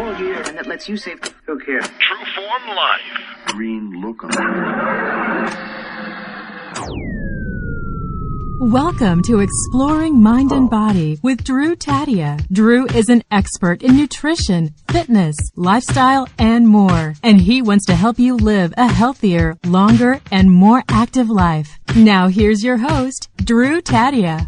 Cool gear. And that lets you save cook here. True Form Life. Green look on it. Welcome to Exploring Mind and Body with Drew Tadia. Drew is an expert in nutrition, fitness, lifestyle, and more. And he wants to help you live a healthier, longer, and more active life. Now here's your host, Drew Tadia.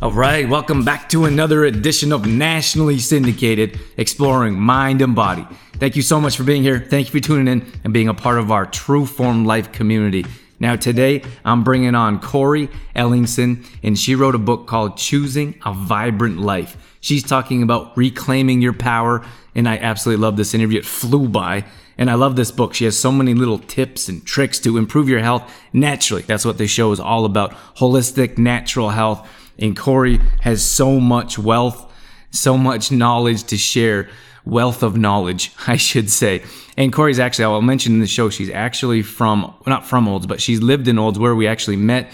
All right, welcome back to another edition of nationally syndicated Exploring Mind and Body. Thank you so much for being here. Thank you for tuning in and being a part of our True Form Life community. Now today, I'm bringing on Cori Ellingson, and she wrote a book called Choosing a Vibrant Life. She's talking about reclaiming your power, and I absolutely love this interview. It flew by, and I love this book. She has so many little tips and tricks to improve your health naturally. That's what this show is all about, holistic, natural health. And Cori has so much wealth, so much knowledge to share. Wealth of knowledge, I should say. And Cori's actually, I'll mention in the show, she's actually not from Olds, but she's lived in Olds where we actually met,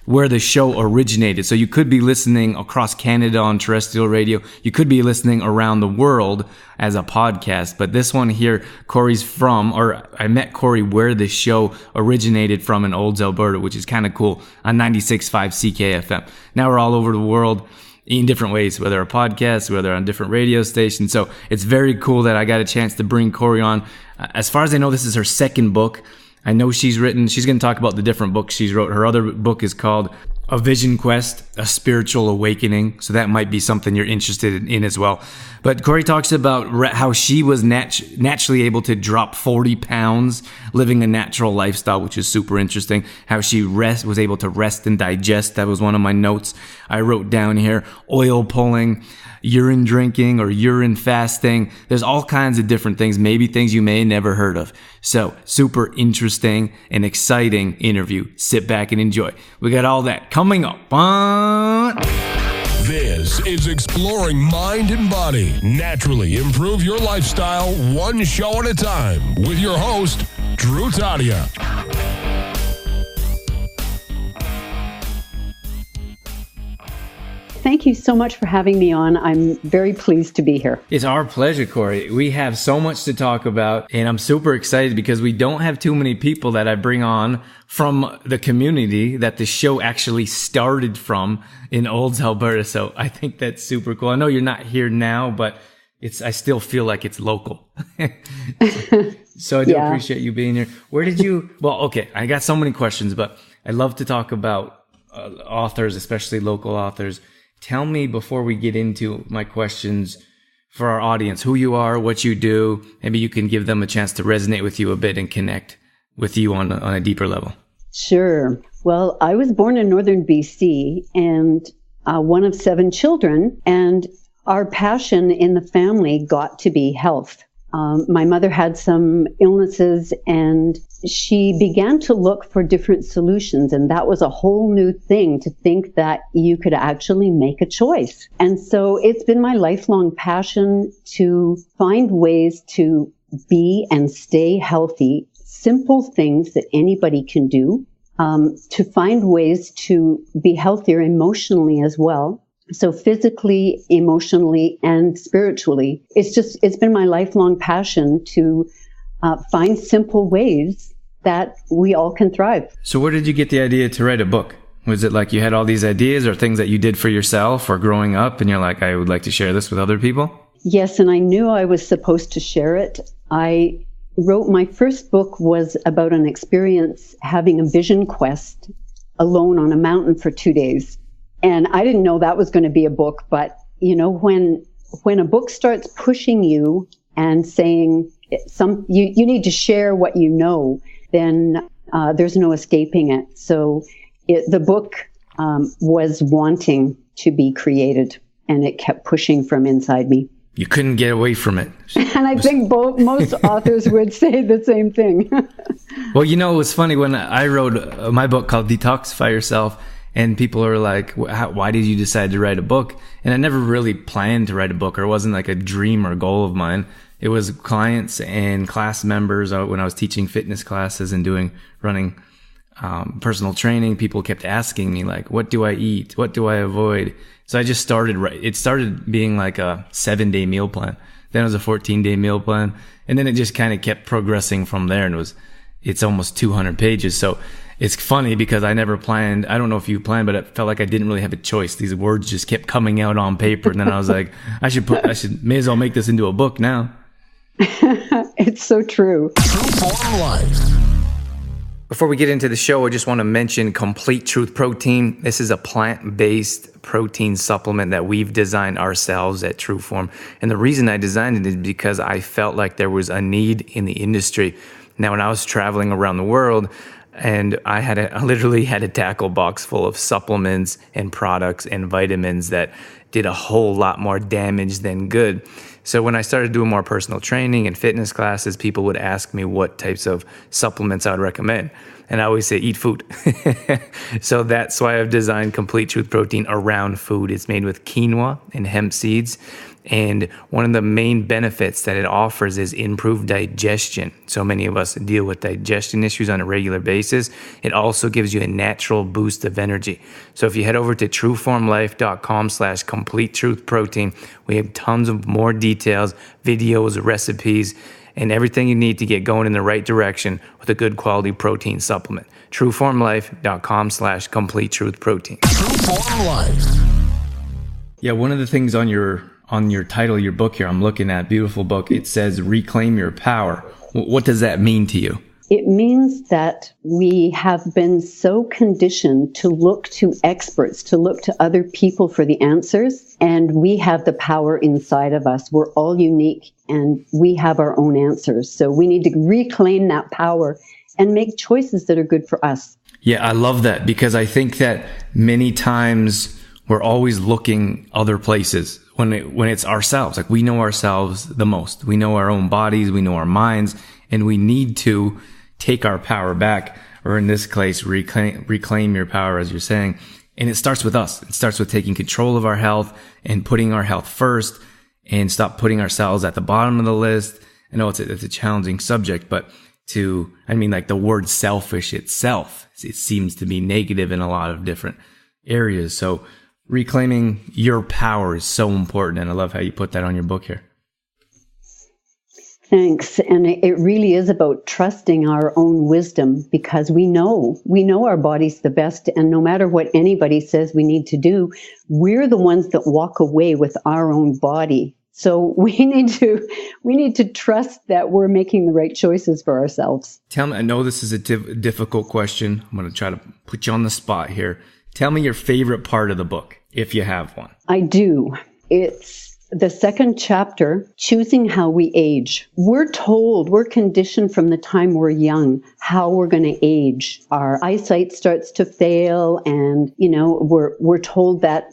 where the show originated. So you could be listening across Canada on terrestrial radio. You could be listening around the world as a podcast. But this one here, Cori's from, or I met Cori where the show originated from in Olds, Alberta, which is kind of cool, on 96.5 CKFM. Now we're all over the world in different ways, whether a podcast, whether on different radio stations. So it's very cool that I got a chance to bring Cori on. As far as I know, this is her second book. I know she's going to talk about the different books she's wrote. Her other book is called A Vision Quest, A Spiritual Awakening. So that might be something you're interested in as well. But Cori talks about how she was naturally able to drop 40 pounds living a natural lifestyle, which is super interesting. How she was able to rest and digest. That was one of my notes I wrote down here. Oil pulling, urine drinking, or urine fasting. There's all kinds of different things, maybe things you may have never heard of. So super interesting and exciting interview. Sit back and enjoy. We got all that coming up. This is Exploring Mind and Body. Naturally improve your lifestyle one show at a time with your host, Drew Tadia. Thank you so much for having me on. I'm very pleased to be here. It's our pleasure, Cori. We have so much to talk about, and I'm super excited because we don't have too many people that I bring on from the community that the show actually started from in Olds, Alberta. So I think that's super cool. I know you're not here now, but I still feel like it's local. So I do appreciate you being here. Okay, I got so many questions, but I love to talk about authors, especially local authors. Tell me, before we get into my questions for our audience, who you are, what you do. Maybe you can give them a chance to resonate with you a bit and connect with you on a deeper level. Sure. Well, I was born in northern BC and one of 7 children, and our passion in the family got to be health. My mother had some illnesses, and she began to look for different solutions. And that was a whole new thing, to think that you could actually make a choice. And so it's been my lifelong passion to find ways to be and stay healthy, simple things that anybody can do, to find ways to be healthier emotionally as well. So physically, emotionally, and spiritually, it's been my lifelong passion to find simple ways that we all can thrive. So where did you get the idea to write a book? Was it like you had all these ideas or things that you did for yourself or growing up and you're like, I would like to share this with other people? Yes, and I knew I was supposed to share it. I wrote my first book was about an experience having a vision quest alone on a mountain for 2 days. And I didn't know that was going to be a book, but you know, when a book starts pushing you and saying you need to share what you know, then there's no escaping it. So the book was wanting to be created, and it kept pushing from inside me. You couldn't get away from it. And I think most authors would say the same thing. Well, you know, it was funny when I wrote my book called Detoxify Yourself. And people are like, why did you decide to write a book? And I never really planned to write a book, or it wasn't like a dream or goal of mine. It was clients and class members when I was teaching fitness classes and running personal training, people kept asking me like, what do I eat? What do I avoid? So I just started, it started being like a 7-day meal plan. Then it was a 14-day meal plan. And then it just kind of kept progressing from there. And it's almost 200 pages. So it's funny because I never planned. I don't know if you planned, but it felt like I didn't really have a choice. These words just kept coming out on paper. And then I was like, may as well make this into a book now. It's so true. True Form Life. Before we get into the show, I just want to mention Complete Truth Protein. This is a plant-based protein supplement that we've designed ourselves at True Form. And the reason I designed it is because I felt like there was a need in the industry. Now, when I was traveling around the world, and I literally had a tackle box full of supplements and products and vitamins that did a whole lot more damage than good. So when I started doing more personal training and fitness classes, people would ask me what types of supplements I would recommend. And I always say, eat food. So that's why I've designed Complete Truth Protein around food. It's made with quinoa and hemp seeds. And one of the main benefits that it offers is improved digestion. So many of us deal with digestion issues on a regular basis. It also gives you a natural boost of energy. So if you head over to trueformlife.com/complete truth protein, we have tons of more details, videos, recipes, and everything you need to get going in the right direction with a good quality protein supplement. trueformlife.com/complete truth protein. True Form Life. Yeah, one of the things on your title, your book here, I'm looking at, beautiful book, it says reclaim your power. What does that mean to you? It means that we have been so conditioned to look to experts, to look to other people for the answers, and we have the power inside of us. We're all unique, and we have our own answers. So we need to reclaim that power and make choices that are good for us. Yeah, I love that, because I think that many times we're always looking other places when it's ourselves. Like, we know ourselves the most. We know our own bodies, we know our minds, and we need to take our power back, or in this case, reclaim your power, as you're saying. And it starts with us. It starts with taking control of our health and putting our health first, and stop putting ourselves at the bottom of the list. I know it's a challenging subject, but like the word selfish itself, it seems to be negative in a lot of different areas. So reclaiming your power is so important. And I love how you put that on your book here. Thanks. And it really is about trusting our own wisdom, because we know our body's the best. And no matter what anybody says we need to do, we're the ones that walk away with our own body. So we need to trust that we're making the right choices for ourselves. Tell me, I know this is a difficult question. I'm going to try to put you on the spot here. Tell me your favorite part of the book, if you have one. I do. It's the second chapter, choosing how we age. We're conditioned from the time we're young how we're going to age. Our eyesight starts to fail, and we're told that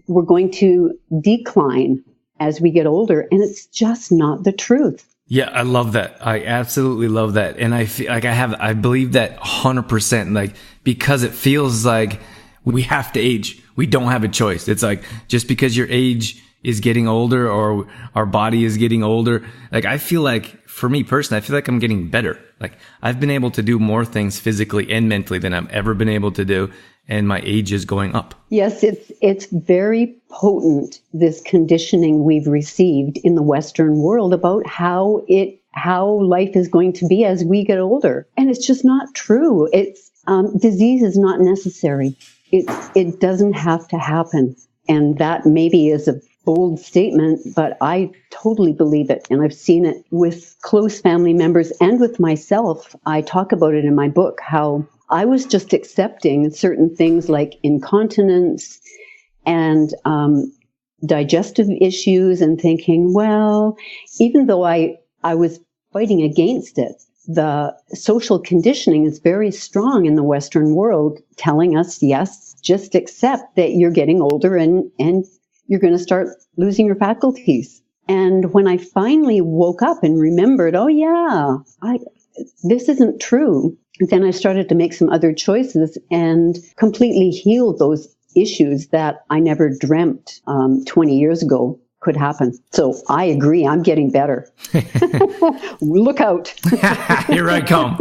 we're going to decline as we get older, and it's just not the truth. Yeah, I love that. I absolutely love that. And I feel like I believe that 100%, like, because it feels like we have to age. We don't have a choice. It's like, just because your age is getting older or our body is getting older. Like, I feel like, for me personally, I feel like I'm getting better. Like, I've been able to do more things physically and mentally than I've ever been able to do. And my age is going up. Yes, it's very potent, this conditioning we've received in the Western world about how life is going to be as we get older. And it's just not true. It's disease is not necessary. It doesn't have to happen. And that maybe is a bold statement, but I totally believe it. And I've seen it with close family members and with myself. I talk about it in my book, how I was just accepting certain things like incontinence and digestive issues, and thinking, well, even though I was fighting against it, the social conditioning is very strong in the Western world, telling us, yes, just accept that you're getting older and you're going to start losing your faculties. And when I finally woke up and remembered, oh yeah, this isn't true, then I started to make some other choices and completely heal those issues that I never dreamt 20 years ago could happen. So I agree. I'm getting better. Look out. Here I come.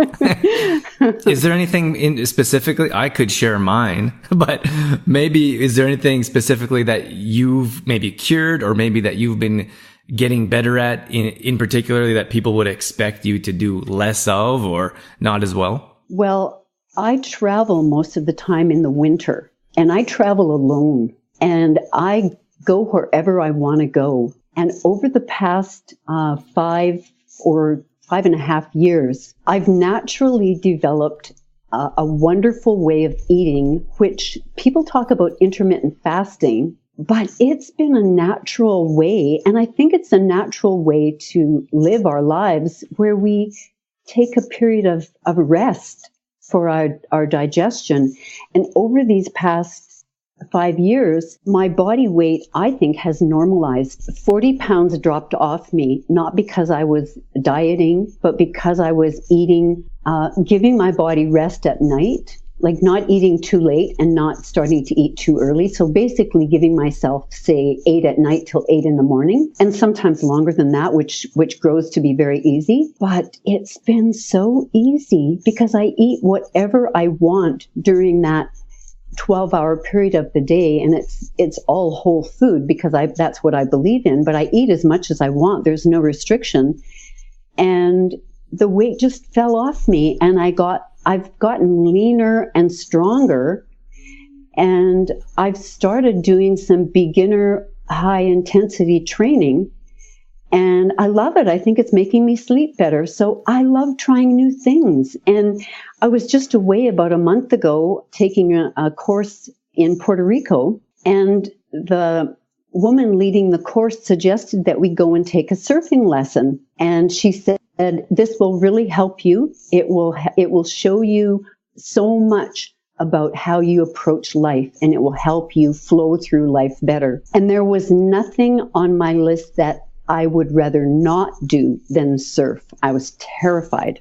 Is there anything specifically, I could share mine, but maybe is there anything specifically that you've maybe cured or maybe that you've been getting better at in particularly that people would expect you to do less of or not as well? Well, I travel most of the time in the winter, and I travel alone, and I go wherever I want to go. And over the past 5.5 years, I've naturally developed a wonderful way of eating, which people talk about intermittent fasting, but it's been a natural way. And I think it's a natural way to live our lives where we take a period of rest for our digestion. And over these past 5 years, my body weight, I think, has normalized. 40 pounds dropped off me, not because I was dieting, but because I was eating, giving my body rest at night, like not eating too late and not starting to eat too early. So basically giving myself, say, 8 at night till 8 in the morning, and sometimes longer than that, which grows to be very easy. But it's been so easy because I eat whatever I want during that 12-hour period of the day, and it's all whole food because that's what I believe in, but I eat as much as I want. There's no restriction. And the weight just fell off me, and I've gotten leaner and stronger, and I've started doing some beginner high intensity training, and I love it. I think it's making me sleep better. So I love trying new things. And I was just away about a month ago taking a course in Puerto Rico, and the woman leading the course suggested that we go and take a surfing lesson. And she said, this will really help you. It will show you so much about how you approach life, and it will help you flow through life better. And there was nothing on my list that I would rather not do than surf. I was terrified.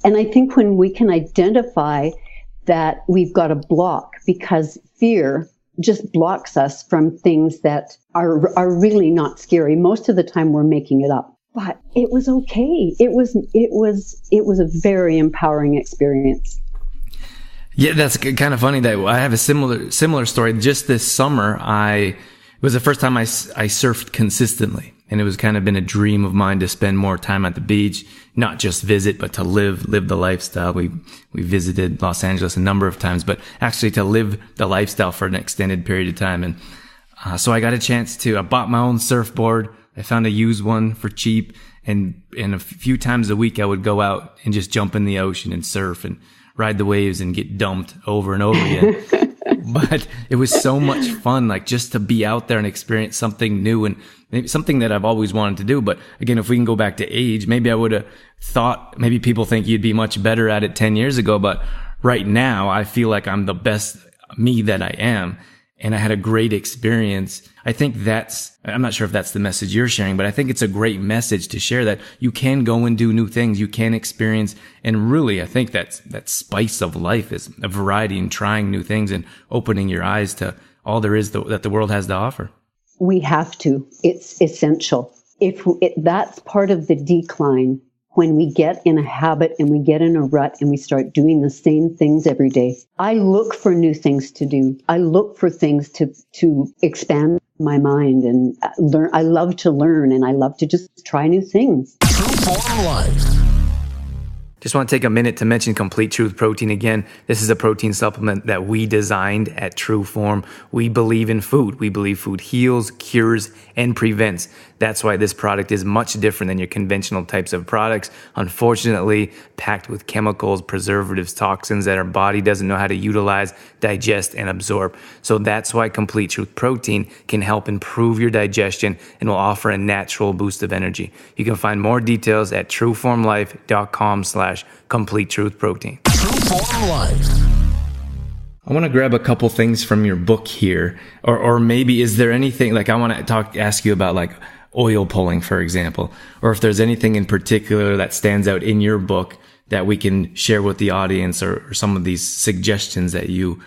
And I think when we can identify that we've got a block, because fear just blocks us from things that are really not scary. Most of the time we're making it up. But it was okay. It was a very empowering experience. Yeah, that's kind of funny that I have a similar story. Just this summer, it was the first time I surfed consistently, and it was kind of been a dream of mine to spend more time at the beach, not just visit, but to live the lifestyle. We visited Los Angeles a number of times, but actually to live the lifestyle for an extended period of time. And so I got a chance I bought my own surfboard. I found a used one for cheap, and a few times a week I would go out and just jump in the ocean and surf and ride the waves and get dumped over and over again. But it was so much fun, like just to be out there and experience something new, and maybe something that I've always wanted to do. But again, if we can go back to age, maybe I would have thought, maybe people think you'd be much better at it 10 years ago. But right now I feel like I'm the best me that I am. And I had a great experience. I think I'm not sure if that's the message you're sharing, but I think it's a great message to share that you can go and do new things. You can experience. And really, I think that spice of life is a variety and trying new things and opening your eyes to all there is that the world has to offer. We have to. It's essential. That's part of the decline. When we get in a habit and we get in a rut and we start doing the same things every day. I look for new things to do. I look for things to expand my mind and learn. I love to learn, and I love to just try new things. True Form Life. Just want to take a minute to mention Complete Truth Protein again. This is a protein supplement that we designed at True Form. We believe in food. We believe food heals, cures, and prevents. That's why this product is much different than your conventional types of products. Unfortunately, packed with chemicals, preservatives, toxins that our body doesn't know how to utilize, digest, and absorb. So that's why Complete Truth Protein can help improve your digestion and will offer a natural boost of energy. You can find more details at trueformlife.com/Complete Truth Protein. True Form Life. I want to grab a couple things from your book here, or maybe is there anything, like I want to ask you about like oil pulling, for example, or if there's anything in particular that stands out in your book that we can share with the audience, or some of these suggestions that you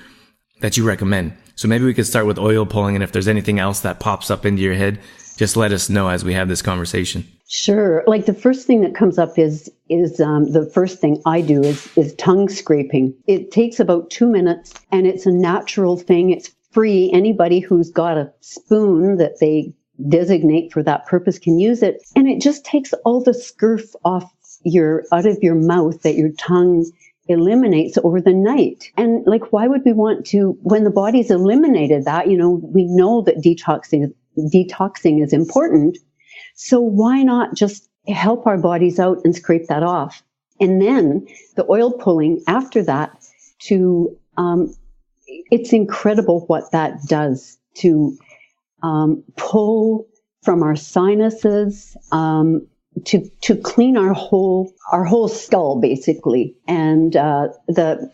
recommend. So maybe we could start with oil pulling, and if there's anything else that pops up into your head, just let us know as we have this conversation. Sure. Like the first thing that comes up is the first thing I do is tongue scraping. It takes about 2 minutes, and it's a natural thing. It's free. Anybody who's got a spoon that they designate for that purpose can use it. And it just takes all the scurf out of your mouth that your tongue eliminates over the night. And like, why would we want to, when the body's eliminated that, we know that detoxing is important. So why not just help our bodies out and scrape that off? And then the oil pulling after that it's incredible what that does to pull from our sinuses, to clean our whole skull, basically. And the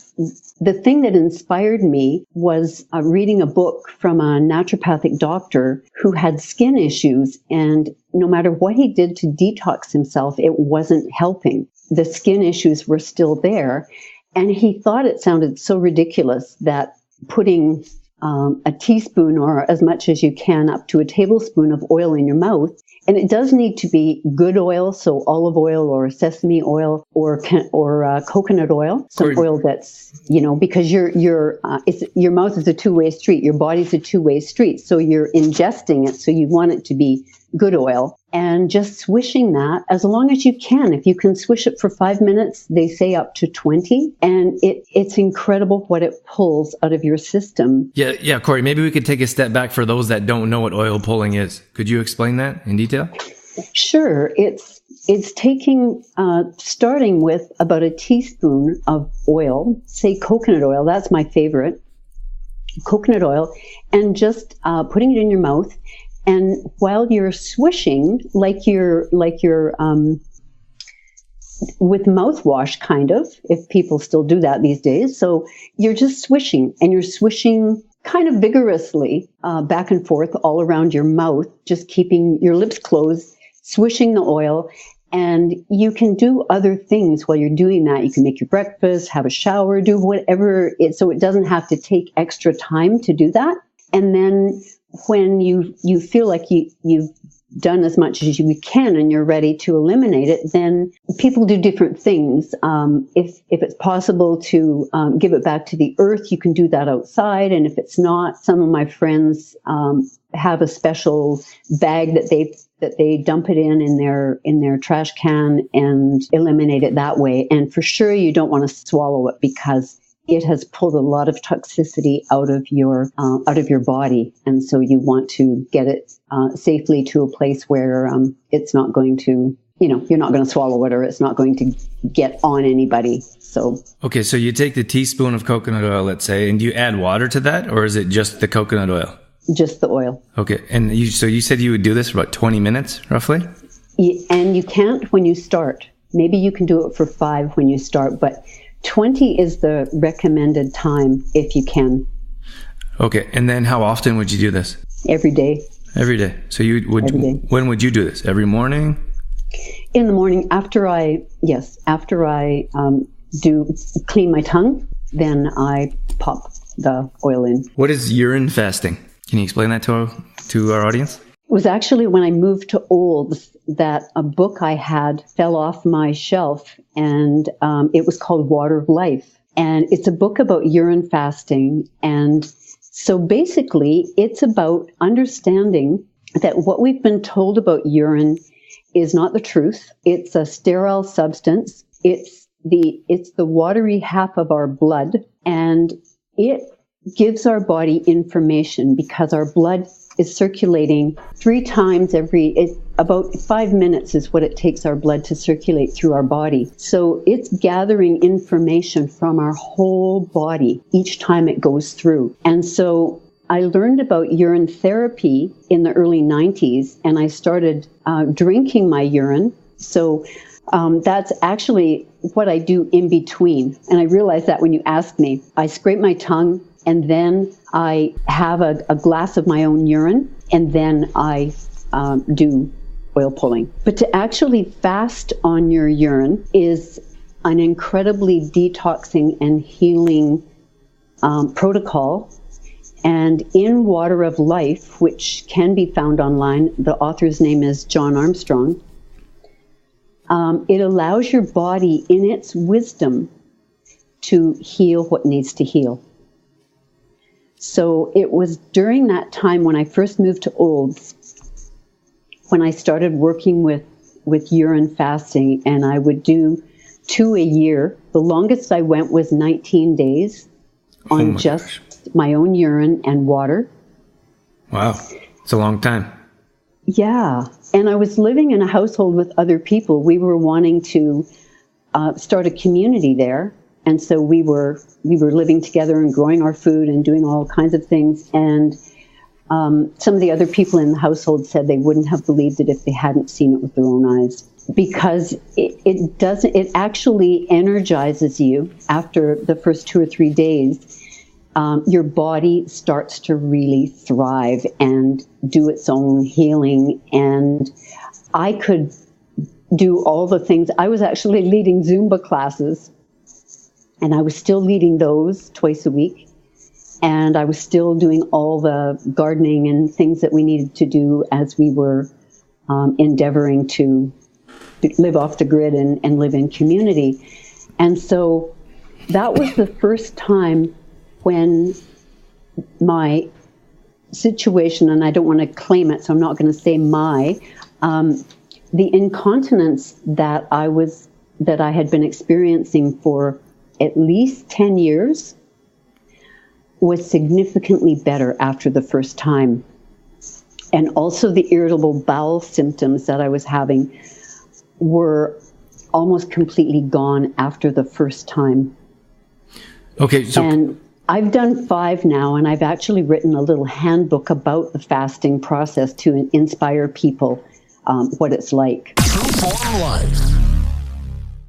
thing that inspired me was reading a book from a naturopathic doctor who had skin issues, and no matter what he did to detox himself, it wasn't helping. The skin issues were still there, and he thought it sounded so ridiculous that putting a teaspoon or as much as you can up to a tablespoon of oil in your mouth. And it does need to be good oil, so olive oil or sesame oil or coconut oil, some oil that's, because your mouth is a two-way street, your body's a two-way street, so you're ingesting it, so you want it to be good oil. And just swishing that as long as you can. If you can swish it for 5 minutes, they say up to 20. And it's incredible what it pulls out of your system. Yeah, Cori, maybe we could take a step back for those that don't know what oil pulling is. Could you explain that in detail? Sure. It's taking, starting with about a teaspoon of oil, say coconut oil, that's my favorite, coconut oil, and just putting it in your mouth. And while you're swishing, like you're with mouthwash, kind of, if people still do that these days. So you're just swishing, and you're swishing kind of vigorously back and forth all around your mouth, just keeping your lips closed, swishing the oil. And you can do other things while you're doing that. You can make your breakfast, have a shower, do whatever so it doesn't have to take extra time to do that. And then when you feel like you've done as much as you can and you're ready to eliminate it, then people do different things. If it's possible to give it back to the earth, you can do that outside. And if it's not, some of my friends have a special bag that they dump it in their trash can and eliminate it that way. And for sure, you don't want to swallow it because it has pulled a lot of toxicity out of your body, and so you want to get it safely to a place where it's not going to, you're not going to swallow it, or it's not going to get on anybody. So okay, so you take the teaspoon of coconut oil, let's say, and you add water to that, or is it just the coconut oil? Just the oil. Okay, and you said you would do this for about 20 minutes, roughly? And you can't when you start. Maybe you can do it for 5 when you start, but 20 is the recommended time if you can. Okay, and then how often would you do this? Every day. Every day. So you would. Every day. When would you do this? Every morning? In the morning after I do clean my tongue, then I pop the oil in. What is urine fasting? Can you explain that to our audience? It was actually when I moved to Olds that a book I had fell off my shelf, and it was called Water of Life. And it's a book about urine fasting. And so basically, it's about understanding that what we've been told about urine is not the truth. It's a sterile substance. It's the watery half of our blood, and it gives our body information because our blood is circulating 3 times about 5 minutes is what it takes our blood to circulate through our body. So it's gathering information from our whole body each time it goes through. And so I learned about urine therapy in the early 90s, and I started drinking my urine. So that's actually what I do in between. And I realized that when you asked me, I scrape my tongue, and then I have a glass of my own urine, and then I do oil pulling. But to actually fast on your urine is an incredibly detoxing and healing protocol. And in Water of Life, which can be found online, the author's name is John Armstrong, it allows your body in its wisdom to heal what needs to heal. So it was during that time when I first moved to Olds, when I started working with urine fasting, and I would do 2 a year. The longest I went was 19 days on just my own urine and water. Wow. It's a long time. Yeah. And I was living in a household with other people. We were wanting to start a community there. And so we were living together and growing our food and doing all kinds of things. And some of the other people in the household said they wouldn't have believed it if they hadn't seen it with their own eyes, because it actually energizes you after the first 2 or 3 days. Your body starts to really thrive and do its own healing. And I could do all the things. I was actually leading Zumba classes, and I was still leading those twice a week. And I was still doing all the gardening and things that we needed to do as we were endeavoring to live off the grid and live in community. And so that was the first time when my situation, and I don't want to claim it, so I'm not going to say the incontinence that I had been experiencing for at least 10 years was significantly better after the first time. And also the irritable bowel symptoms that I was having were almost completely gone after the first time. Okay, so... And I've done 5 now, and I've actually written a little handbook about the fasting process to inspire people what it's like. True Form Life.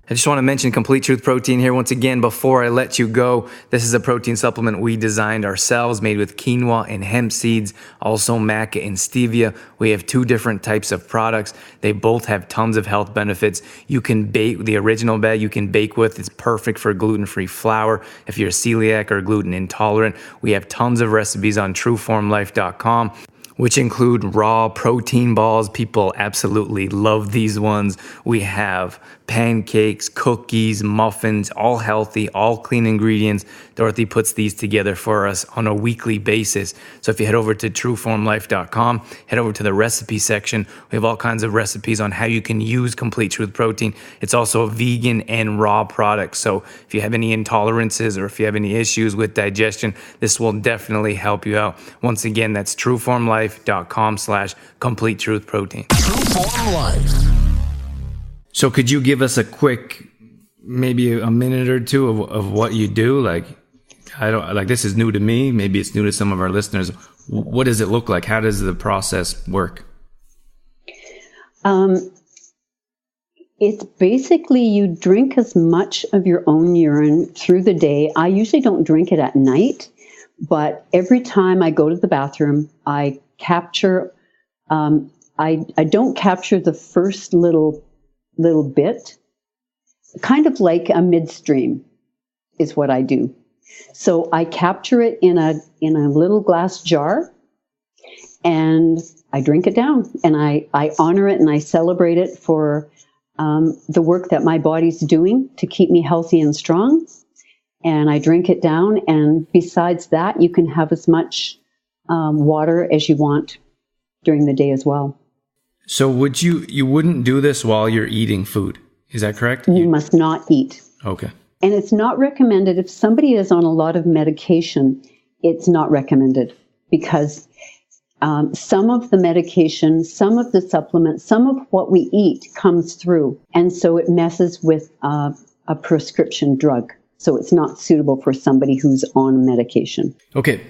I just want to mention Complete Truth Protein here once again before I let you go. This is a protein supplement we designed ourselves, made with quinoa and hemp seeds, also maca and stevia. We have 2 different types of products. They both have tons of health benefits. You can bake the original bag, you can bake with. It's perfect for gluten-free flour. If you're celiac or gluten intolerant, we have tons of recipes on trueformlife.com, which include raw protein balls. People absolutely love these ones. We have pancakes, cookies, muffins, all healthy, all clean ingredients. Dorothy puts these together for us on a weekly basis. So if you head over to trueformlife.com, head over to the recipe section. We have all kinds of recipes on how you can use Complete Truth Protein. It's also a vegan and raw product. So if you have any intolerances or if you have any issues with digestion, this will definitely help you out. Once again, that's trueformlife.com/complete truth protein. True Form Life. So could you give us a quick, maybe a minute or two of what you do? This is new to me. Maybe it's new to some of our listeners. What does it look like? How does the process work? It's basically you drink as much of your own urine through the day. I usually don't drink it at night, but every time I go to the bathroom, I capture, I don't capture the first little bit, kind of like a midstream is what I do. So I capture it in a little glass jar, and I drink it down, and I honor it and I celebrate it for the work that my body's doing to keep me healthy and strong. And I drink it down, and besides that, you can have as much water as you want during the day as well. So you wouldn't do this while you're eating food? Is that correct? You must not eat. Okay. And it's not recommended. If somebody is on a lot of medication, it's not recommended, because some of the medication, some of the supplements, some of what we eat comes through. And so it messes with a prescription drug. So it's not suitable for somebody who's on medication. Okay.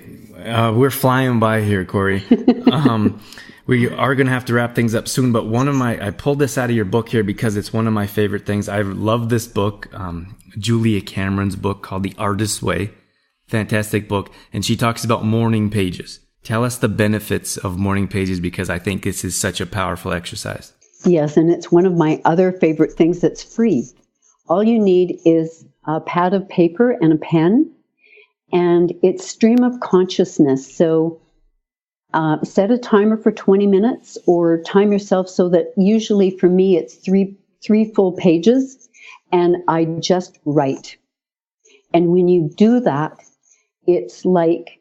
We're flying by here, Cori. We are going to have to wrap things up soon, but I pulled this out of your book here because it's one of my favorite things. I love this book, Julia Cameron's book called The Artist's Way. Fantastic book. And she talks about morning pages. Tell us the benefits of morning pages, because I think this is such a powerful exercise. Yes, and it's one of my other favorite things that's free. All you need is a pad of paper and a pen, and it's stream of consciousness. So set a timer for 20 minutes or time yourself so that usually for me it's three full pages, and I just write. And when you do that, it's like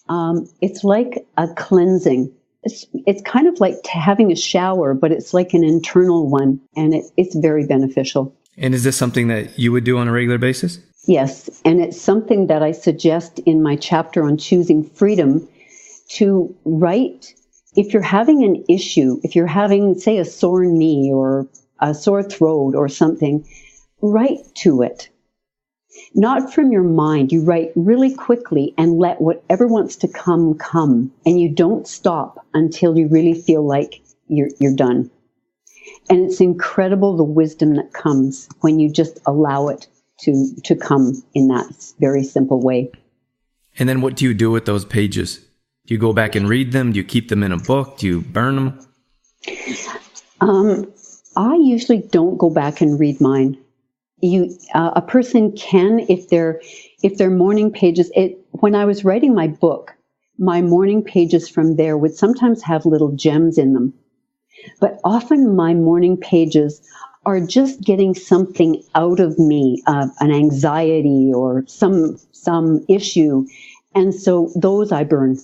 a cleansing. It's kind of like having a shower, but it's like an internal one, and it's very beneficial. And is this something that you would do on a regular basis? Yes, and it's something that I suggest in my chapter on choosing freedom, to write. If you're having an issue, if you're having, say, a sore knee or a sore throat or something, write to it. Not from your mind. You write really quickly and let whatever wants to come. And you don't stop until you really feel like you're done. And it's incredible the wisdom that comes when you just allow it to come in that very simple way. And then what do you do with those pages? Do you go back and read them? Do you keep them in a book? Do you burn them? I usually don't go back and read mine. A person can, if they're morning pages. When I was writing my book, my morning pages from there would sometimes have little gems in them. But often my morning pages are just getting something out of me, an anxiety or some issue. And so those I burn.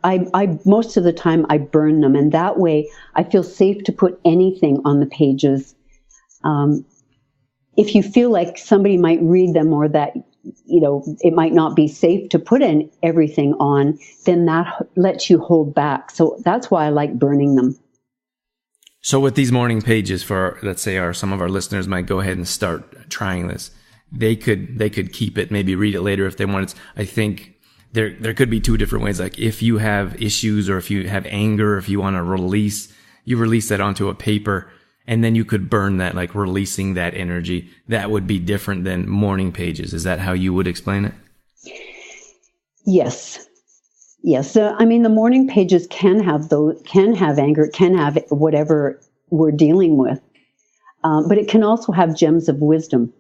I most of the time I burn them, and that way I feel safe to put anything on the pages. If you feel like somebody might read them, or that it might not be safe to put in everything on, then that lets you hold back. So that's why I like burning them. So with these morning pages, for let's say some of our listeners might go ahead and start trying this, they could keep it, maybe read it later if they wanted. I think there could be two different ways. Like if you have issues, or if you have anger, if you want to release that onto a paper, and then you could burn that, like releasing that energy. That would be different than morning pages. Is that how you would explain it? Yes. I mean, the morning pages can have anger, can have whatever we're dealing with, but it can also have gems of wisdom.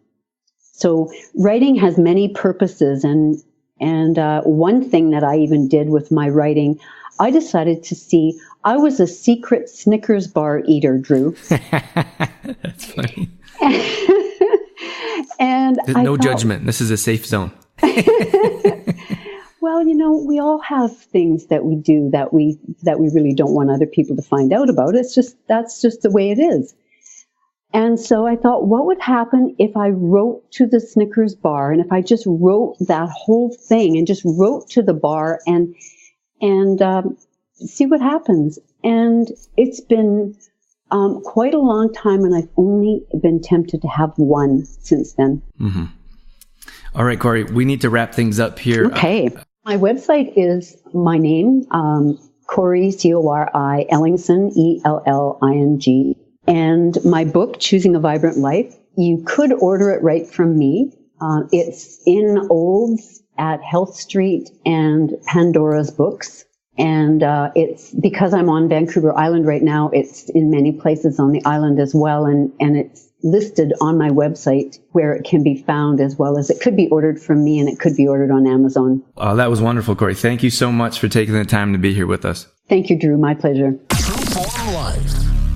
So writing has many purposes, and one thing that I even did with my writing, I decided to see. I was a secret Snickers bar eater, Drew. That's funny. And there's no judgment. This is a safe zone. Well, we all have things that we do that we really don't want other people to find out about. That's just the way it is. And so I thought, what would happen if I wrote to the Snickers bar, and if I just wrote that whole thing and just wrote to the bar and see what happens. And it's been quite a long time, and I've only been tempted to have one since then. Mm-hmm. All right, Cori, we need to wrap things up here. Okay. My website is my name, Cori, Cori, Ellingson, Elling. And my book, Choosing a Vibrant Life, you could order it right from me. It's in Olds at Health Street and Pandora's Books. And it's because I'm on Vancouver Island right now, it's in many places on the island as well. And it's listed on my website where it can be found, as well as it could be ordered from me, and it could be ordered on Amazon. Oh, that was wonderful, Cori. Thank you so much for taking the time to be here with us. Thank you, Drew. My pleasure.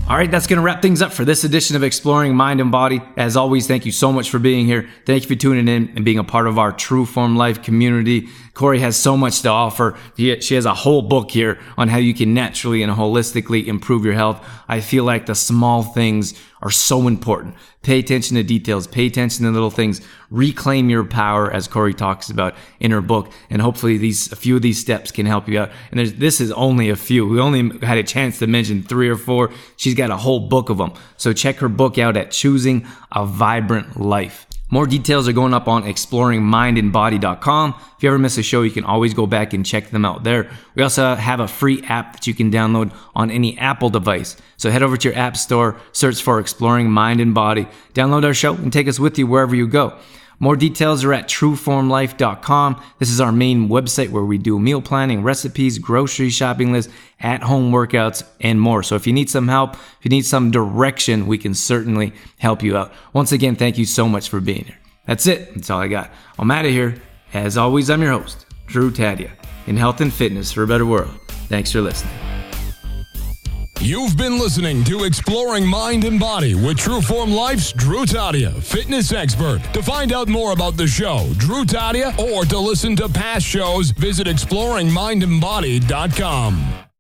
All right, that's going to wrap things up for this edition of Exploring Mind and Body. As always, thank you so much for being here. Thank you for tuning in and being a part of our True Form Life community. Cori has so much to offer. She has a whole book here on how you can naturally and holistically improve your health. I feel like the small things are so important. Pay attention to details. Pay attention to little things. Reclaim your power, as Cori talks about in her book. And hopefully a few of these steps can help you out. And this is only a few. We only had a chance to mention 3 or 4. She's got a whole book of them. So check her book out at Choosing a Vibrant Life. More details are going up on exploringmindandbody.com. If you ever miss a show, you can always go back and check them out there. We also have a free app that you can download on any Apple device. So head over to your app store, search for Exploring Mind and Body, download our show, and take us with you wherever you go. More details are at trueformlife.com. This is our main website where we do meal planning, recipes, grocery shopping lists, at-home workouts, and more. So if you need some help, if you need some direction, we can certainly help you out. Once again, thank you so much for being here. That's it. That's all I got. I'm out of here. As always, I'm your host, Drew Tadia, in health and fitness for a better world. Thanks for listening. You've been listening to Exploring Mind and Body with Trueform Life's Drew Tadia, fitness expert. To find out more about the show, Drew Tadia, or to listen to past shows, visit exploringmindandbody.com.